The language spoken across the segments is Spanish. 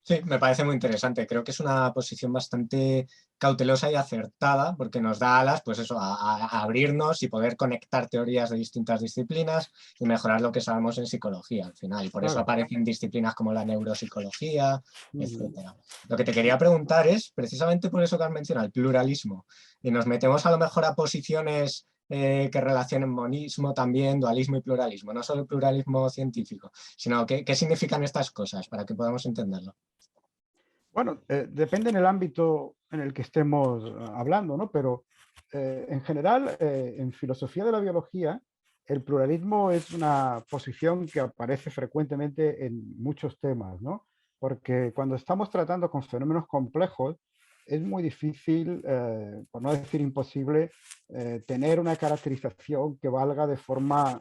Sí, me parece muy interesante. Creo que es una posición bastante cautelosa y acertada porque nos da alas, pues eso, a abrirnos y poder conectar teorías de distintas disciplinas y mejorar lo que sabemos en psicología al final. Y por eso Claro. aparecen disciplinas como la neuropsicología, Ujú. etcétera. Lo que te quería preguntar es, precisamente por eso que has mencionado, el pluralismo. Y nos metemos a lo mejor a posiciones que relacionen monismo también, dualismo y pluralismo, no solo el pluralismo científico, sino qué significan estas cosas para que podamos entenderlo. Bueno, depende en el ámbito en el que estemos hablando, ¿no? Pero en general, en filosofía de la biología, el pluralismo es una posición que aparece frecuentemente en muchos temas, ¿no? Porque cuando estamos tratando con fenómenos complejos, es muy difícil, por no decir imposible, tener una caracterización que valga de forma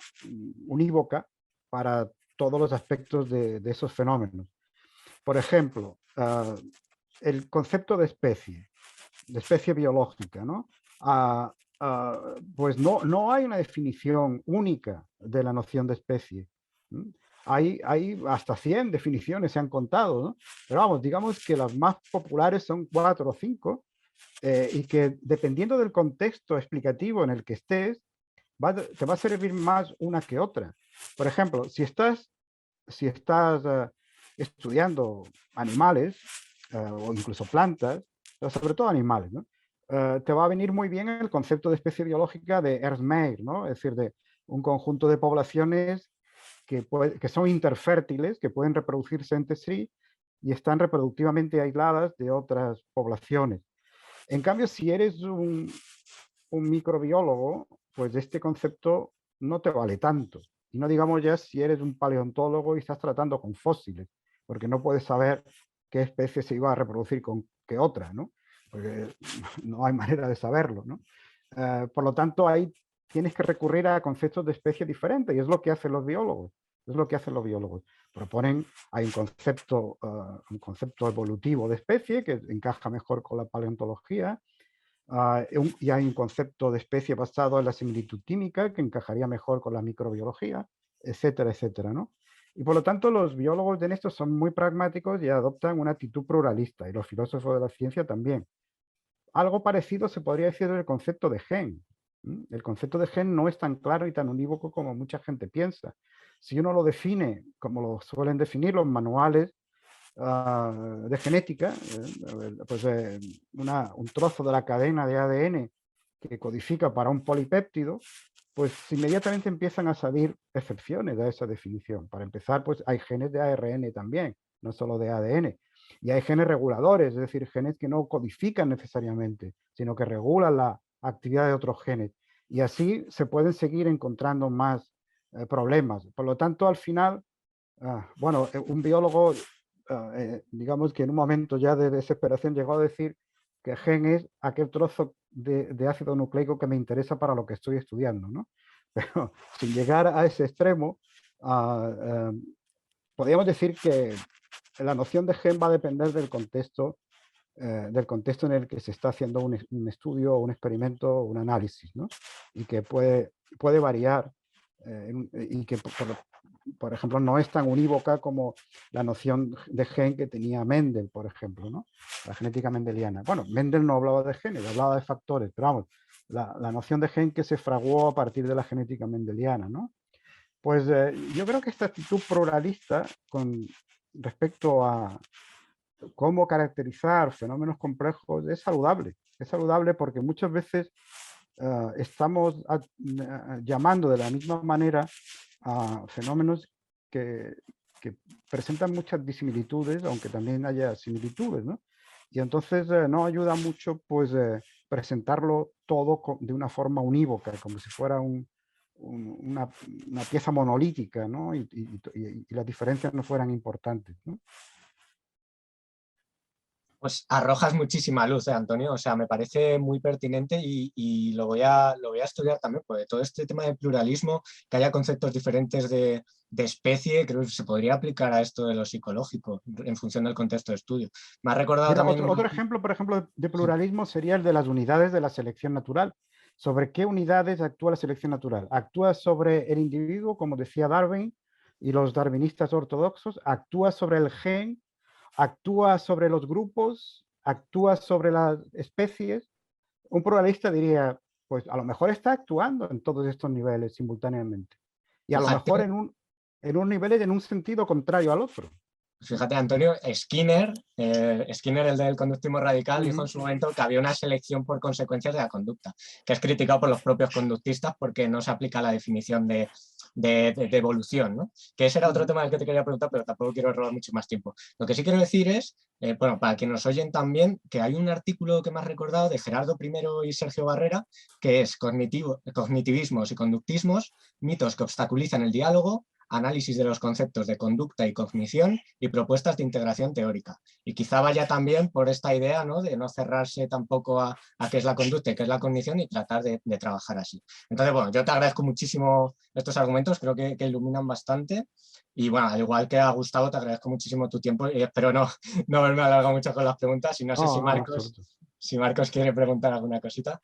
unívoca para todos los aspectos de esos fenómenos. Por ejemplo, el concepto de especie biológica, ¿no? Pues no hay una definición única de la noción de especie. ¿Mm? Hay hasta 100 definiciones, se han contado, ¿no? Pero vamos, digamos que las más populares son 4 o 5 y que dependiendo del contexto explicativo en el que estés, te va a servir más una que otra. Por ejemplo, si estás estudiando animales o incluso plantas, pero sobre todo animales, ¿no? Te va a venir muy bien el concepto de especie biológica de Ernst Mayr, ¿no? Es decir, de un conjunto de poblaciones que son interfértiles, que pueden reproducirse entre sí y están reproductivamente aisladas de otras poblaciones. En cambio, si eres un microbiólogo, pues este concepto no te vale tanto. Y no digamos ya si eres un paleontólogo y estás tratando con fósiles, porque no puedes saber qué especie se iba a reproducir con qué otra, ¿no? Porque no hay manera de saberlo, ¿no? Por lo tanto, ahí tienes que recurrir a conceptos de especies diferentes y es lo que hacen los biólogos. Es lo que hacen los biólogos. Proponen, hay un concepto evolutivo de especie que encaja mejor con la paleontología, y hay un concepto de especie basado en la similitud química que encajaría mejor con la microbiología, etcétera, etcétera, ¿no? Y por lo tanto los biólogos de esto son muy pragmáticos y adoptan una actitud pluralista y los filósofos de la ciencia también. Algo parecido se podría decir del concepto de gen. El concepto de gen no es tan claro y tan unívoco como mucha gente piensa. Si uno lo define como lo suelen definir los manuales de genética, pues un trozo de la cadena de ADN que codifica para un polipéptido, pues inmediatamente empiezan a salir excepciones a esa definición. Para empezar, pues hay genes de ARN también, no solo de ADN. Y hay genes reguladores, es decir, genes que no codifican necesariamente, sino que regulan la actividad de otros genes. Y así se pueden seguir encontrando más problemas. Por lo tanto, al final, bueno, un biólogo, digamos que en un momento ya de desesperación llegó a decir que gen es aquel trozo de ácido nucleico que me interesa para lo que estoy estudiando, ¿no? Pero sin llegar a ese extremo, podríamos decir que la noción de gen va a depender del contexto en el que se está haciendo un estudio, un experimento, un análisis, ¿no? Y que puede variar y que, por ejemplo, no es tan unívoca como la noción de gen que tenía Mendel, por ejemplo, ¿no? La genética mendeliana. Bueno, Mendel no hablaba de genes, hablaba de factores, pero vamos, la noción de gen que se fraguó a partir de la genética mendeliana, ¿no? Pues yo creo que esta actitud pluralista con respecto a cómo caracterizar fenómenos complejos es saludable porque muchas veces estamos llamando de la misma manera a fenómenos que, que presentan muchas disimilitudes, aunque también haya similitudes, ¿no? Y entonces no ayuda mucho pues presentarlo todo de una forma unívoca, como si fuera una pieza monolítica, ¿no? Y las diferencias no fueran importantes, ¿no? Pues arrojas muchísima luz, Antonio. O sea, me parece muy pertinente y lo voy a estudiar también, porque todo este tema de pluralismo, que haya conceptos diferentes de especie, creo que se podría aplicar a esto de lo psicológico en función del contexto de estudio. Me ha recordado Mira, también otro ejemplo, por ejemplo, de Sí. pluralismo sería el de las unidades de la selección natural. ¿Sobre qué unidades actúa la selección natural? Actúa sobre el individuo, como decía Darwin, y los darwinistas ortodoxos, actúa sobre el gen actúa sobre los grupos, actúa sobre las especies. Un pluralista diría, pues a lo mejor está actuando en todos estos niveles simultáneamente. Y a lo Fíjate, mejor en un nivel en un sentido contrario al otro. Fíjate, Antonio, Skinner, Skinner, el del conductismo radical, dijo en Ujú. su momento que había una selección por consecuencias de la conducta, que es criticado por los propios conductistas porque no se aplica la definición de evolución, ¿no? Que ese era otro tema del que te quería preguntar, pero tampoco quiero robar mucho más tiempo. Lo que sí quiero decir es, bueno, para quienes nos oyen también, que hay un artículo que me has recordado de Gerardo I y Sergio Barrera, que es Cognitivismos y conductismos, mitos que obstaculizan el diálogo, análisis de los conceptos de conducta y cognición y propuestas de integración teórica. Y quizá vaya también por esta idea, ¿no?, de no cerrarse tampoco a qué es la conducta y qué es la cognición y tratar de trabajar así. Entonces, bueno, yo te agradezco muchísimo estos argumentos, creo que iluminan bastante. Y bueno, al igual que a Gustavo, te agradezco muchísimo tu tiempo y espero no haberme alargado mucho con las preguntas. Y no sé No, no, en absoluto. si Marcos quiere preguntar alguna cosita.